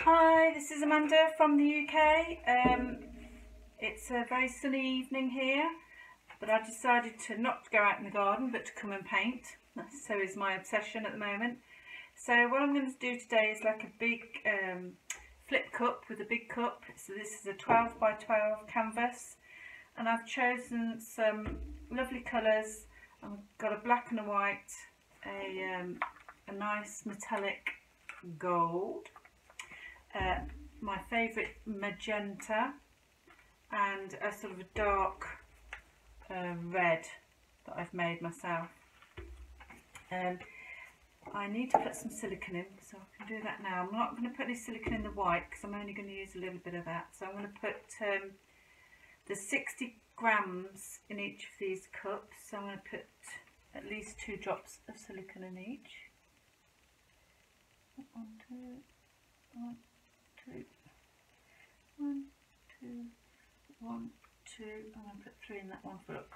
Hi, this is Amanda from the UK. It's a very sunny evening here, but I decided to not go out in the garden but to come and paint. So is my obsession at the moment. So what I'm going to do today is like a big flip cup with a big cup. So this is a 12 by 12 canvas, and I've chosen some lovely colours. I've got a black and a white, a nice metallic gold, my favourite magenta, and a sort of a dark red that I've made myself. I need to put some silicone in, so I can do that now. I'm not going to put any silicone in the white because I'm only going to use a little bit of that. So I'm going to put the 60 grams in each of these cups. So I'm going to put at least 2 drops of silicone in each. 1, 2, 1, 2, 1, 2, 1, 2. I'm going to put 3 in that one for look.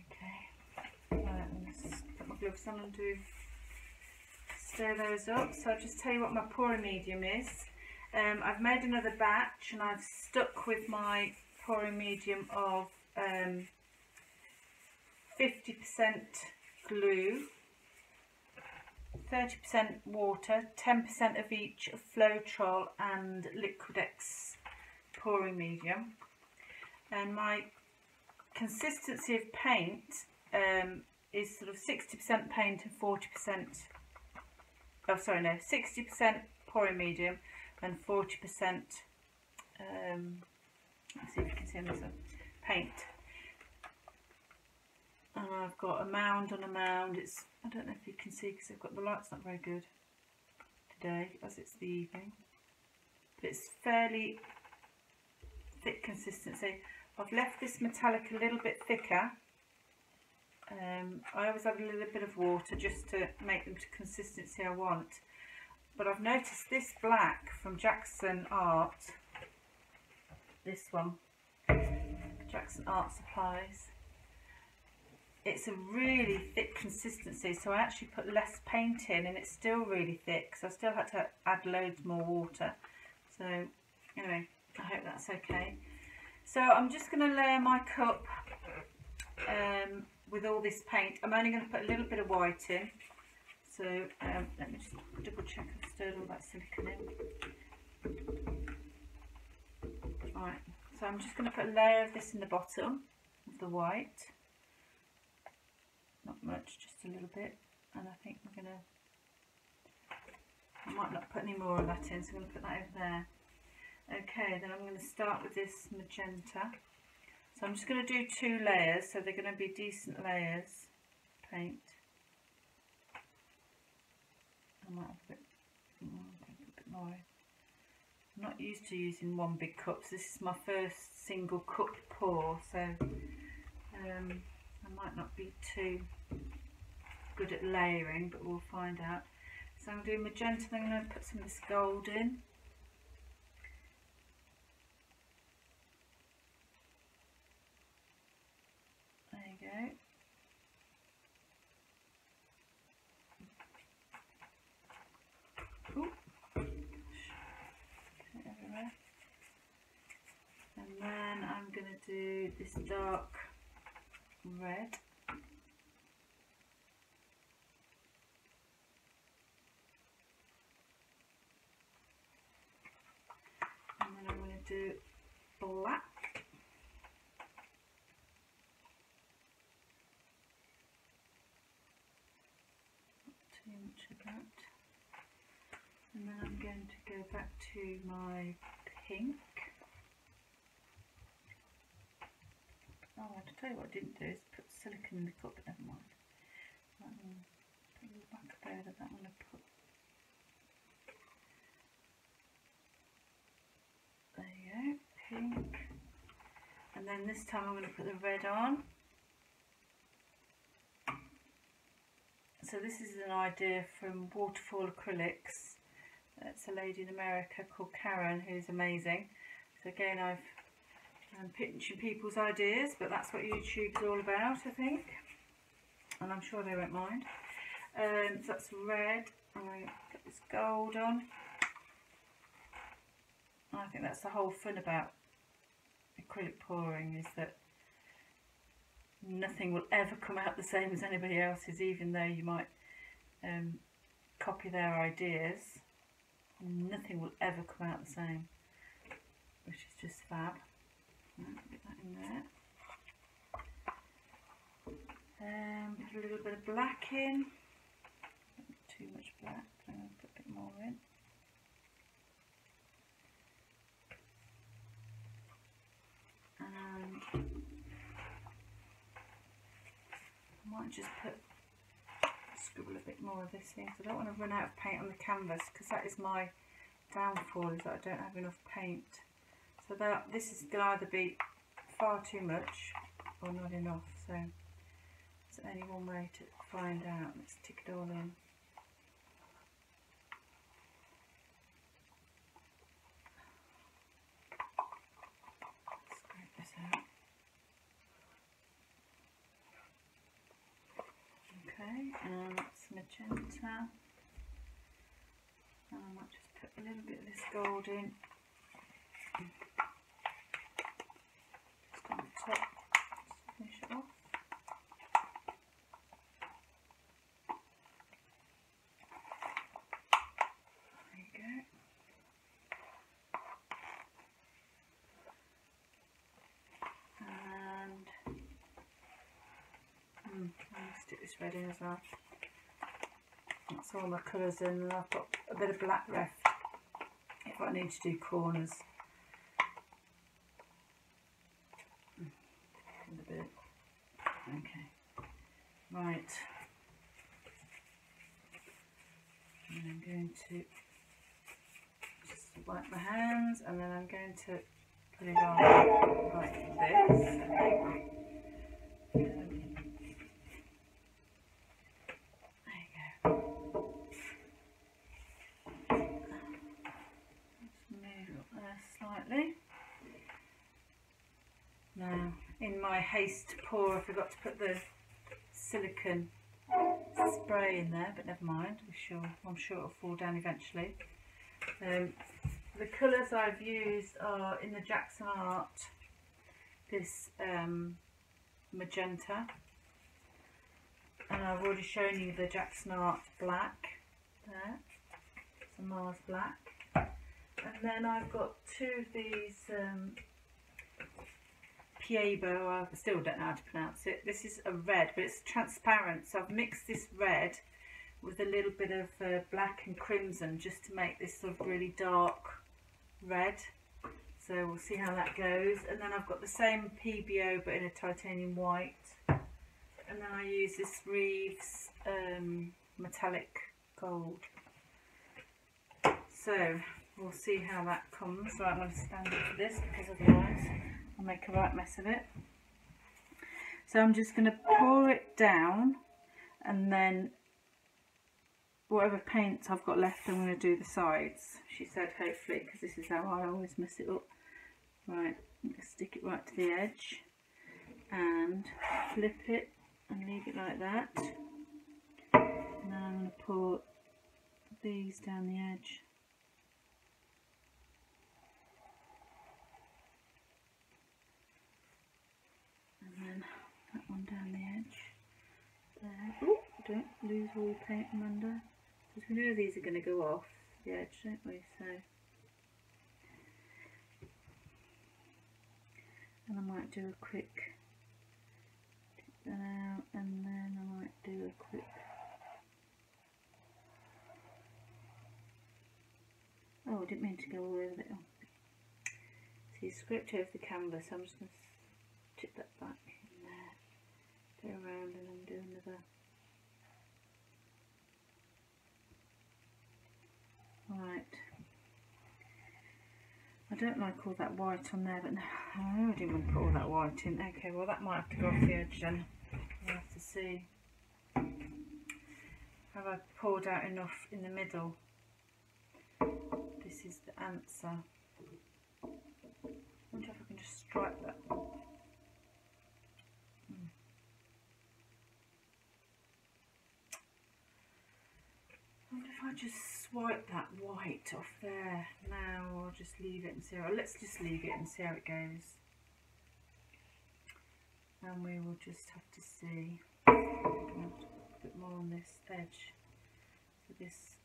Okay. Right, I'm going to put my gloves on and stir those up. So I'll just tell you what my pouring medium is. I've made another batch and I've stuck with my pouring medium of 50% glue, 30% water, 10% of each of Floetrol and Liquitex pouring medium. And my consistency of paint is sort of 60% paint and 40%, oh sorry no, 60% pouring medium and 40%, let's see if you can see this one, paint. And I've got a mound on a mound. It's, I don't know if you can see because I've got the light's not very good today as it's the evening, but it's fairly thick consistency. I've left this metallic a little bit thicker. I always add a little bit of water just to make them to consistency I want. But I've noticed this black from Jackson Art, this one, Jackson Art Supplies, it's a really thick consistency, so I actually put less paint in and it's still really thick, so I still had to add loads more water. So anyway, I hope that's okay. So I'm just going to layer my cup with all this paint. I'm only going to put a little bit of white in. So let me just double check I've stirred all that silicone in. Alright, so I'm just going to put a layer of this in the bottom of the white. Not much, just a little bit. And I think we're going to, I might not put any more of that in, so I'm going to put that over there. Okay, then I'm going to start with this magenta. So I'm just going to do 2 layers, so they're going to be decent layers of paint. I might have a bit more. I'm not used to using one big cup, so this is my first single cup pour, so I might not be too good at layering, but we'll find out. So I'm doing magenta, then I'm going to put some of this gold in. There you go. And then I'm going to do this dark red. And then I'm going to do black. Not too much of that. And then I'm going to go back to my pink. Oh, I'll tell you what I didn't do is put silicone in the cup, but never mind. That one, put the back there, that I'm going to put. There you go, pink. And then this time I'm going to put the red on. So this is an idea from Waterfall Acrylics. It's a lady in America called Karen who's amazing. So again, I'm pitching people's ideas, but that's what YouTube's all about, I think. And I'm sure they won't mind. So that's red, I'm going to put this gold on. I think that's the whole fun about acrylic pouring, is that nothing will ever come out the same as anybody else's, even though you might copy their ideas. Nothing will ever come out the same, which is just fab. Get that in there. Put a little bit of black in. Not too much black, I'm going to put a bit more in. And I might just scribble a bit more of this in, because I don't want to run out of paint on the canvas, because that is my downfall, is that I don't have enough paint. So this is going to either be far too much or not enough, so there's only one way to find out. Let's stick it all in. Scrape this out. Okay, and that's magenta. And I might just put a little bit of this gold in. Just on the top, just finish it off. There you go. And I'll stick this red in as well. That's all my colours in, and I've got a bit of black left if I need to do corners. A bit. Okay, right. And I'm going to just wipe my hands, and then I'm going to put it on like this. Slightly. Now, in my haste to pour, I forgot to put the silicone spray in there, but never mind. I'm sure it'll fall down eventually. The colours I've used are in the Jackson Art. This magenta, and I've already shown you the Jackson Art black. There, it's a Mars black. And then I've got two of these Piebo, I still don't know how to pronounce it. This is a red, but it's transparent. So I've mixed this red with a little bit of black and crimson just to make this sort of really dark red. So we'll see how that goes. And then I've got the same PBO but in a titanium white. And then I use this Reeves metallic gold. So we'll see how that comes. Right, I'm going to stand up for this because otherwise I'll make a right mess of it. So I'm just going to pour it down, and then whatever paints I've got left, I'm going to do the sides. She said hopefully, because this is how I always mess it up. Right, I'm going to stick it right to the edge and flip it and leave it like that. And then I'm going to pour these down the edge. And then that one down the edge there. Oh, don't lose all your paint, Amanda, because we know these are going to go off the edge, don't we? So, and I might do a quick take that out, and then I might do a quick oh, I didn't mean to go all over it. So you scraped over the canvas, I'm just going to tip that back in there, go around and then do another. Right, I don't like all that white on there, but no, I didn't want to put all that white in. Okay, well that might have to go off the edge then. We'll have to see. Have I poured out enough in the middle? This is the answer. I wonder if I can just stripe that. I wonder if I just swipe that white off there now, or just leave it and see how, let's just leave it and see how it goes. And we will just have to see. I'm going to put a bit more on this edge. So this,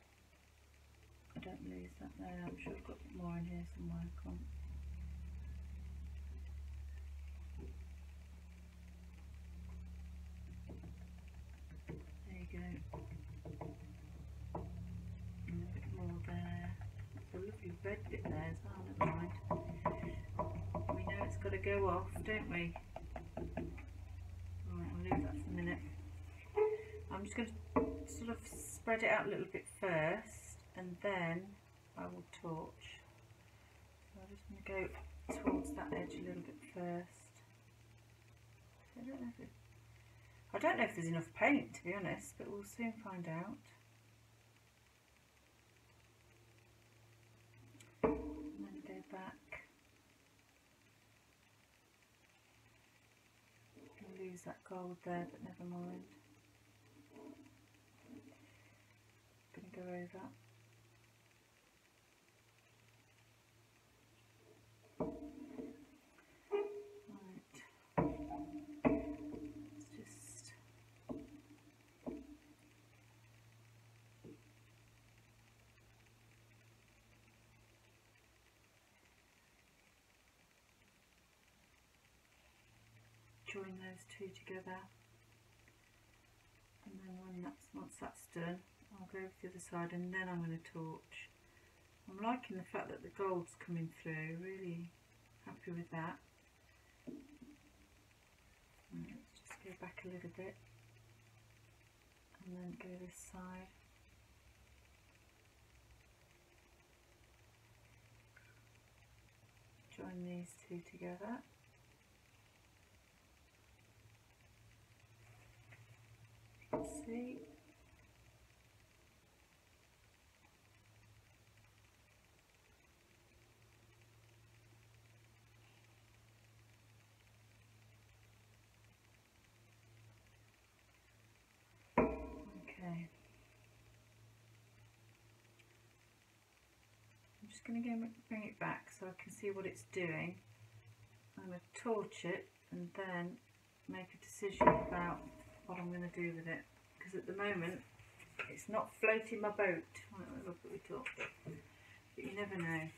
I don't lose that there. I'm sure I've got a bit more in here somewhere. Come on. There you go. And a bit more there. That's a lovely red bit there as well, never mind. We know it's got to go off, don't we? Right, I'll leave that for a minute. I'm just going to sort of spread it out a little bit first, and then I will torch. So I'm just going to go towards that edge a little bit first. I don't know if there's enough paint, to be honest, but we'll soon find out. And then go back. I'll lose that gold there, but never mind. I'm going to go over. Join those two together, and then once that's done, I'll go over to the other side, and then I'm going to torch. I'm liking the fact that the gold's coming through, really happy with that. Right, let's just go back a little bit, and then go this side. Join these two together. See, okay, I'm just going to go bring it back so I can see what it's doing. I'm going to torch it and then make a decision about what I'm going to do with it, because at the moment it's not floating my boat. Right, let's look at the top, but you never know.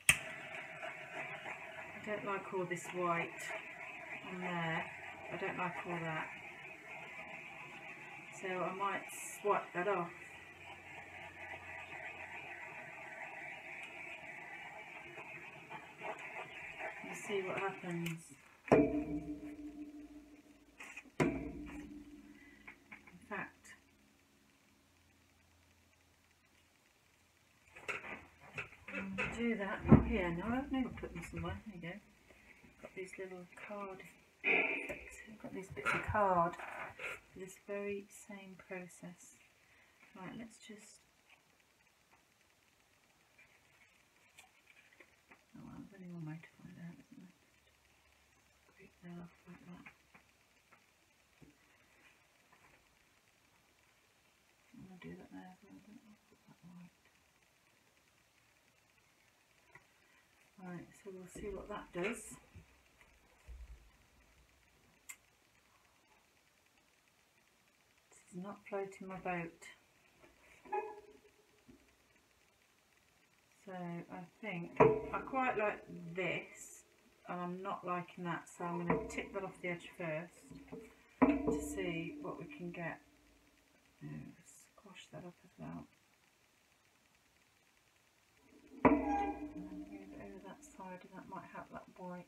I don't like all this white on there. I don't like all that, so I might swipe that off. And see what happens. Do that. Oh, here, no, I've never put them somewhere. There you go. Got these little card effects. I've got these bits of card for this very same process. Right, let's just. Oh, well, there's only one way to find out, isn't there? Just break that off like that. I'm going to do that there, but I don't want to put that white. Right, so we'll see what that does. This is not floating my boat. So I think I quite like this, and I'm not liking that, so I'm going to tip that off the edge first to see what we can get. Squash that up as well. That side, and that might have that white.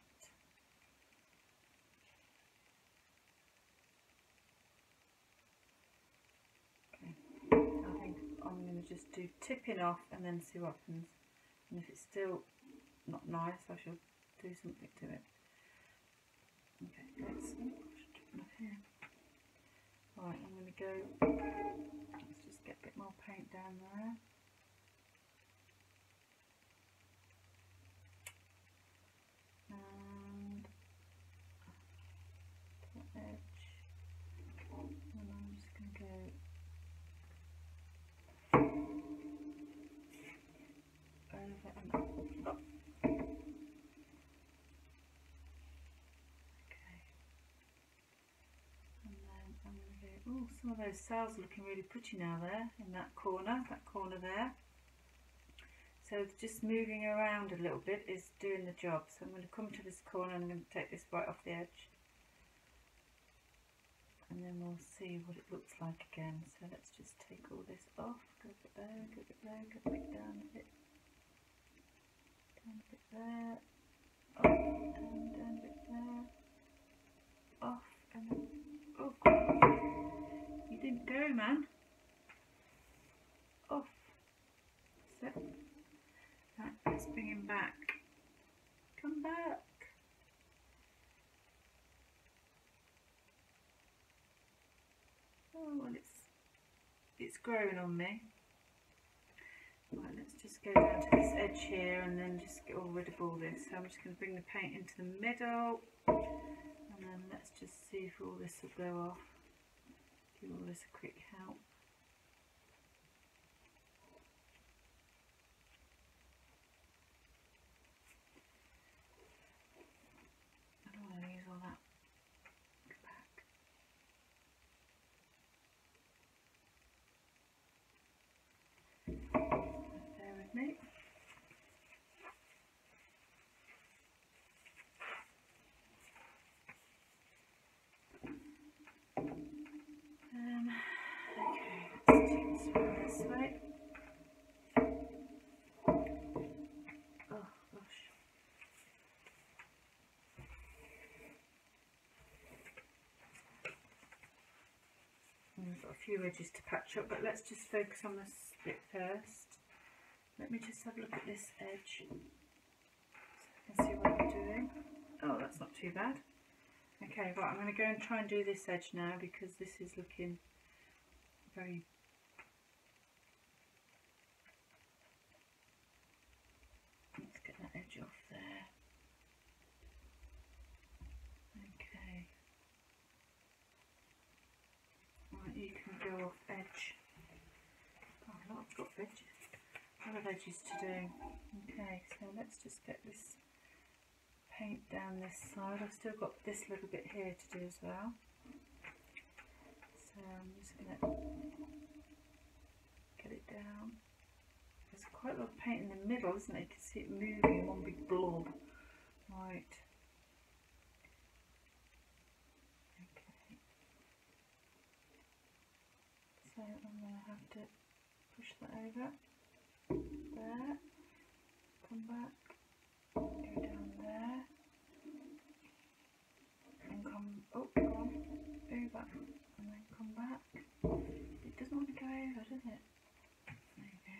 Okay, I think I'm going to just do tipping off and then see what happens. And if it's still not nice, I shall do something to it. Okay, let's here. Right, I'm going to go. Let's just get a bit more paint down there. And the edge, and I'm just going to go some of those cells are looking really pretty now there in that corner there. So just moving around a little bit is doing the job. So I'm going to come to this corner and I'm going to take this right off the edge. And then we'll see what it looks like again. So let's just take all this off. Go a bit there, go a bit there, go a bit down a bit. Down a bit there. Off, down a bit there. Off, and then, oh God. You didn't go, man. Off. That's it. Right, let's bring him back. Come back. Oh, well, it's growing on me. Right, let's just go down to this edge here and then just get rid of all this. So I'm just going to bring the paint into the middle, and then let's just see if all this will go off. Give all this a quick help. I don't want to use all that. Go back. Bear with me. Okay, let's take this one this way. Oh gosh. We've got a few edges to patch up, but let's just focus on this bit first. Let me just have a look at this edge so I can see what I'm doing. Oh, that's not too bad. Okay, right, I'm going to go and try and do this edge now because this is looking very... Let's get that edge off there. Okay. Right, you can go off edge. Oh, a lot of edges. A lot of edges to do. Okay, so let's just get this paint down this side. I've still got this little bit here to do as well. So I'm just going to get it down. There's quite a lot of paint in the middle, isn't it? You can see it moving in one big blob. Right. Okay. So I'm going to have to push that over. There. Come back. Go down there. And come, oh, go on. Over. And then come back. It doesn't want to go over, does it? There you go.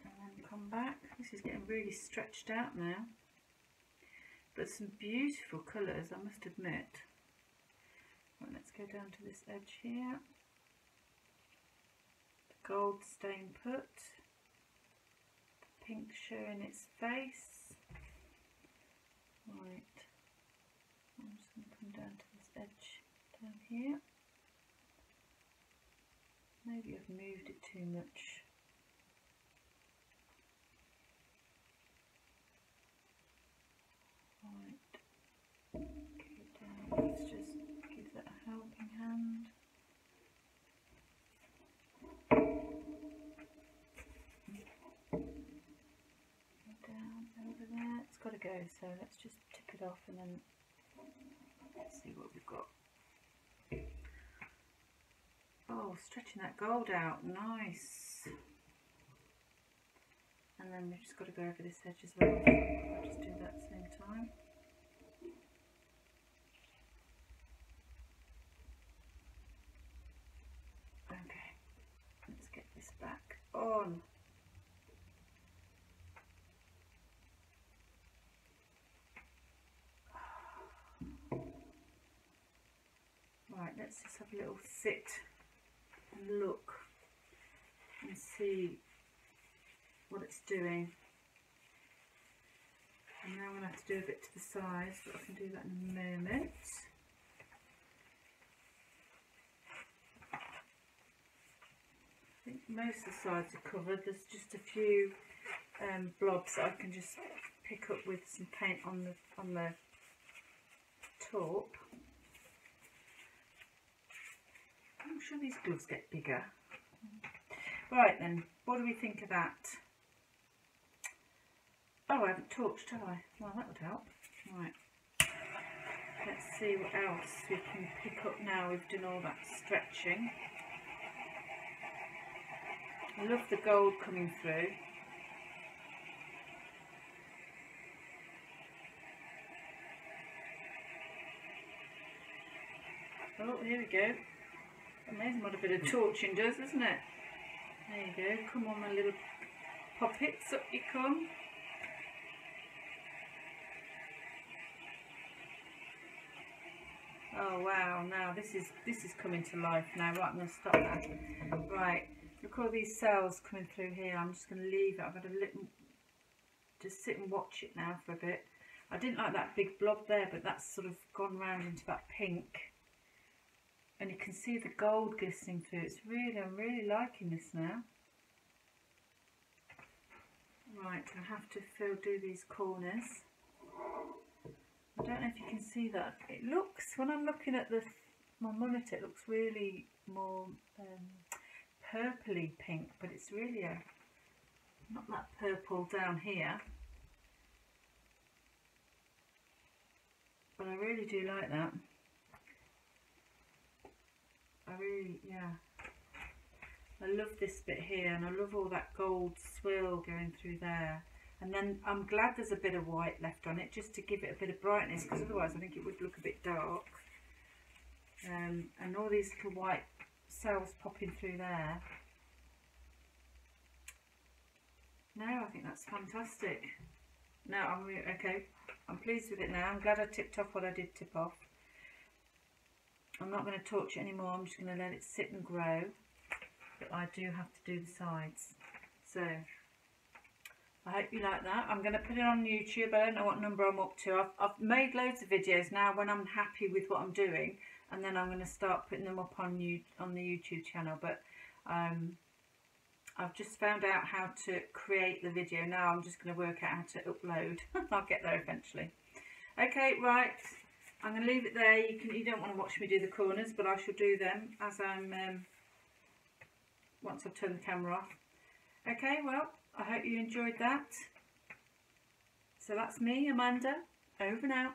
And then come back. This is getting really stretched out now. But some beautiful colours, I must admit. Right, let's go down to this edge here. The gold staying put. The pink showing its face. Right. I'm just going to come down to this edge down here. Maybe I've moved it too much. Right. Okay, down. Let's just give that a helping hand. Down over there. It's got to go, so let's just tip it off and then let's see what we've got. Oh, stretching that gold out, nice. And then we've just got to go over this edge as well. I'll just do that at the same time. Okay, let's get this back on. Right, let's just have a little sit and look and see what it's doing. And now I'm going to have to do a bit to the sides, but I can do that in a moment. I think most of the sides are covered. There's just a few blobs that I can just pick up with some paint on the top. I'm sure these gloves get bigger. Right then, what do we think of that? Oh, I haven't torched, have I? Well, that would help. Right. Let's see what else we can pick up now we've done all that stretching. I love the gold coming through. Oh, here we go. Amazing what a bit of torching does, isn't it? There you go. Come on, my little poppets, up you come. Oh wow! Now this is coming to life now. Right, I'm going to stop that. Right, look all these cells coming through here. I'm just going to leave it. I've got a little, just sit and watch it now for a bit. I didn't like that big blob there, but that's sort of gone round into that pink. And you can see the gold glistening through. I'm really liking this now. Right, I have to do these corners. I don't know if you can see that. It looks, when I'm looking at my monitor, it looks really more purpley pink, but it's really not that purple down here. But I really do like that. Yeah. I love this bit here, and I love all that gold swirl going through there. And then I'm glad there's a bit of white left on it, just to give it a bit of brightness, because otherwise I think it would look a bit dark. And all these little white cells popping through there. No, I think that's fantastic. Now okay. I'm pleased with it now. I'm glad I tipped off what I did tip off. I'm not going to torch it anymore. I'm just going to let it sit and grow. But I do have to do the sides. So I hope you like that. I'm going to put it on YouTube. I don't know what number I'm up to. I've made loads of videos now when I'm happy with what I'm doing, and then I'm going to start putting them up on the YouTube channel. But I've just found out how to create the video. Now I'm just going to work out how to upload. I'll get there eventually. Okay, right. I'm going to leave it there. You don't want to watch me do the corners, but I shall do them as I'm once I've turned the camera off. Okay, well, I hope you enjoyed that. So that's me, Amanda, over and out.